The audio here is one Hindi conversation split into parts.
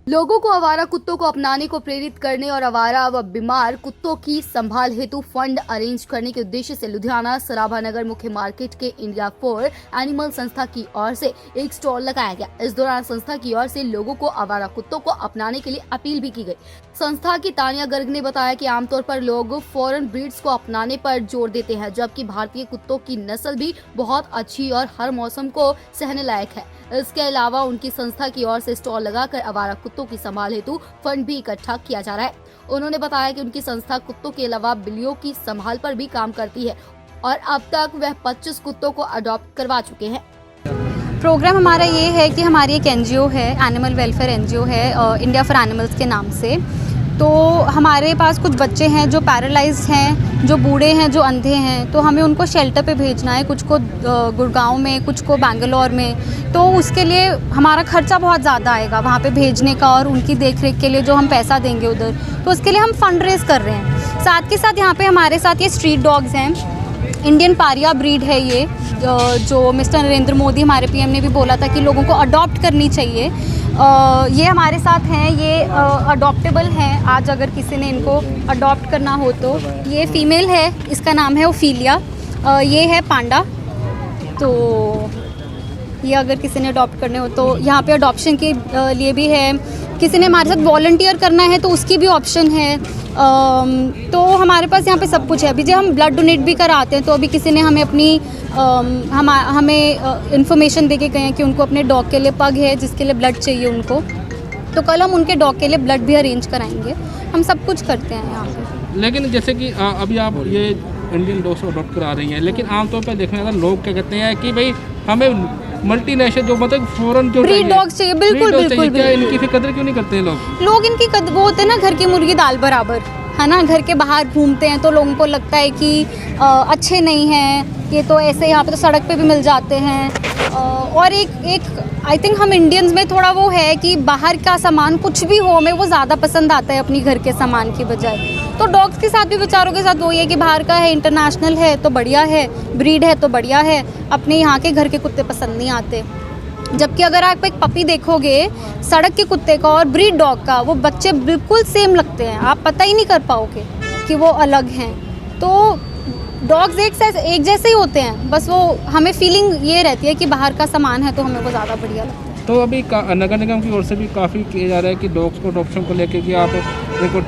लोगों को आवारा कुत्तों को अपनाने को प्रेरित करने और आवारा व बीमार कुत्तों की संभाल हेतु फंड अरेंज करने के उद्देश्य से लुधियाना सराभा नगर मुख्य मार्केट के इंडिया फॉर एनिमल संस्था की ओर से एक स्टॉल लगाया गया। इस दौरान संस्था की ओर से लोगों को आवारा कुत्तों को अपनाने के लिए अपील भी की गई। संस्था की तानिया गर्ग ने बताया कि आमतौर पर लोग फॉरेन ब्रीड्स को अपनाने पर जोर देते हैं, जबकि भारतीय कुत्तों की नस्ल भी बहुत अच्छी और हर मौसम को सहने लायक है। इसके अलावा उनकी संस्था की ओर से स्टॉल लगाकर आवारा कुत्तों की संभाल हेतु फंड भी इकट्ठा किया जा रहा है। उन्होंने बताया कि उनकी संस्था कुत्तों के अलावा बिल्लियों की संभाल पर भी काम करती है और अब तक वह 25 कुत्तों को अडॉप्ट करवा चुके हैं। प्रोग्राम हमारा ये है कि हमारी एक एनजीओ है, एनिमल वेलफेयर एनजीओ है, इंडिया फॉर एनिमल्स के नाम से। तो हमारे पास कुछ बच्चे हैं जो पैरालाइज्ड हैं, जो बूढ़े हैं, जो अंधे हैं, तो हमें उनको शेल्टर पे भेजना है, कुछ को गुड़गांव में, कुछ को बेंगलोर में। तो उसके लिए हमारा खर्चा बहुत ज़्यादा आएगा वहाँ पे भेजने का, और उनकी देखरेख के लिए जो हम पैसा देंगे उधर, तो उसके लिए हम फंड रेज कर रहे हैं। साथ के साथ यहाँ पे हमारे साथ ये स्ट्रीट डॉग्स हैं, इंडियन पारिया ब्रीड है ये, जो मिस्टर नरेंद्र मोदी हमारे पीएम ने भी बोला था कि लोगों को अडॉप्ट करनी चाहिए। ये हमारे साथ हैं, ये अडॉप्टेबल हैं। आज अगर किसी ने इनको अडॉप्ट करना हो तो ये फीमेल है, इसका नाम है ओफीलिया। ये है पांडा। तो ये अगर किसी ने अडॉप्ट करने हो तो यहाँ पे अडॉप्शन के लिए भी है। किसी ने हमारे साथ वॉलंटियर करना है तो उसकी भी ऑप्शन है। तो हमारे पास यहाँ पे सब कुछ है। अभी जो हम ब्लड डोनेट भी कराते हैं, तो अभी किसी ने हमें अपनी हमें इन्फॉर्मेशन दे के गए हैं कि उनको अपने डॉग के लिए, पग है जिसके लिए ब्लड चाहिए उनको, तो कल हम उनके डॉग के लिए ब्लड भी अरेंज कराएंगे। हम सब कुछ करते हैं यहाँ पे। लेकिन जैसे कि अभी आप ये इंडियन डॉग्स को अडॉप्ट करा रही हैं, लेकिन आमतौर पर देखने का लोग क्या कहते हैं कि भाई हमें मल्टीनेशनल जो मतलब फॉरेन जो ब्रीड डॉग्स चाहिए। बिल्कुल बिल्कुल। क्या इनकी फिर कदर क्यों नहीं करते हैं लोग? इनकी कदर, वो होते हैं ना घर की मुर्गी दाल बराबर, है ना। घर के बाहर घूमते हैं तो लोगों को लगता है कि अच्छे नहीं हैं ये, तो ऐसे यहाँ पे तो सड़क पे भी मिल जाते हैं। और एक आई थिंक हम इंडियंस में थोड़ा वो है कि बाहर का सामान कुछ भी हो हमें वो ज़्यादा पसंद आता है अपनी घर के सामान की बजाय। तो डॉग्स के साथ भी, बेचारों के साथ वो ये कि बाहर का है, इंटरनेशनल है तो बढ़िया है, ब्रीड है तो बढ़िया है, अपने यहाँ के घर के कुत्ते पसंद नहीं आते। जबकि अगर आप एक पपी देखोगे सड़क के कुत्ते का और ब्रीड डॉग का, वो बच्चे बिल्कुल सेम लगते हैं, आप पता ही नहीं कर पाओगे कि वो अलग हैं। तो डॉग्स एक जैसे ही होते हैं, बस वो हमें फीलिंग ये रहती है कि बाहर का सामान है तो हमें वो ज़्यादा बढ़िया लगता है। तो अभी नगर निगम की ओर से भी काफ़ी किया जा रहा है कि डॉग्स को अडॉप्शन को लेकर कि आप उनको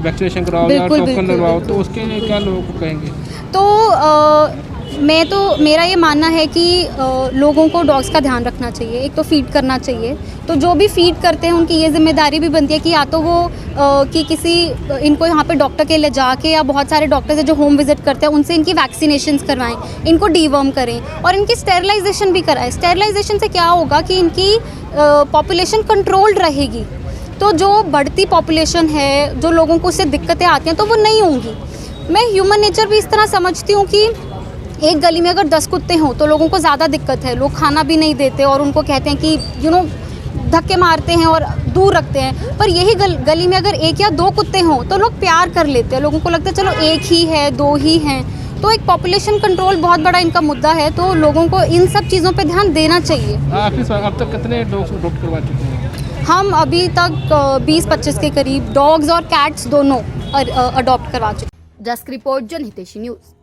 वैक्सीनेशन कराओ या टोकन लगवाओ, तो उसके लिए क्या लोगों को कहेंगे? मेरा ये मानना है कि लोगों को डॉग्स का ध्यान रखना चाहिए। एक तो फीड करना चाहिए, तो जो भी फीड करते हैं उनकी ये जिम्मेदारी भी बनती है कि या तो वो कि इनको यहाँ पे डॉक्टर के ले जाके, या बहुत सारे डॉक्टर्स हैं जो होम विजिट करते हैं, उनसे इनकी वैक्सीनेशंस करवाएं, इनको डीवर्म करें और इनकी स्टेरिलाइजेशन भी कराएं। स्टेरिलाइजेशन से क्या होगा कि इनकी पॉपुलेशन कंट्रोल्ड रहेगी, तो जो बढ़ती पॉपुलेशन है, जो लोगों को उससे दिक्कतें आती हैं, तो वो नहीं होंगी। मैं ह्यूमन नेचर भी इस तरह समझती हूँ कि एक गली में अगर 10 कुत्ते हों तो लोगों को ज़्यादा दिक्कत है, लोग खाना भी नहीं देते और उनको कहते हैं कि धक्के मारते हैं और दूर रखते हैं। पर यही गली में अगर 1 या 2 कुत्ते हों तो लोग प्यार कर लेते हैं, लोगों को लगता है चलो 1 ही है, 2 ही हैं। तो एक पॉपुलेशन कंट्रोल बहुत बड़ा इनका मुद्दा है, तो लोगों को इन सब चीज़ों पे ध्यान देना चाहिए। अब तक कितने डॉग्स अडॉप्ट करवा चुके हैं? हम अभी तक 20-25 के करीब डॉग्स और कैट्स दोनों अडॉप्ट करवा चुके हैं। डेस्क रिपोर्ट, जनहितैषी न्यूज़।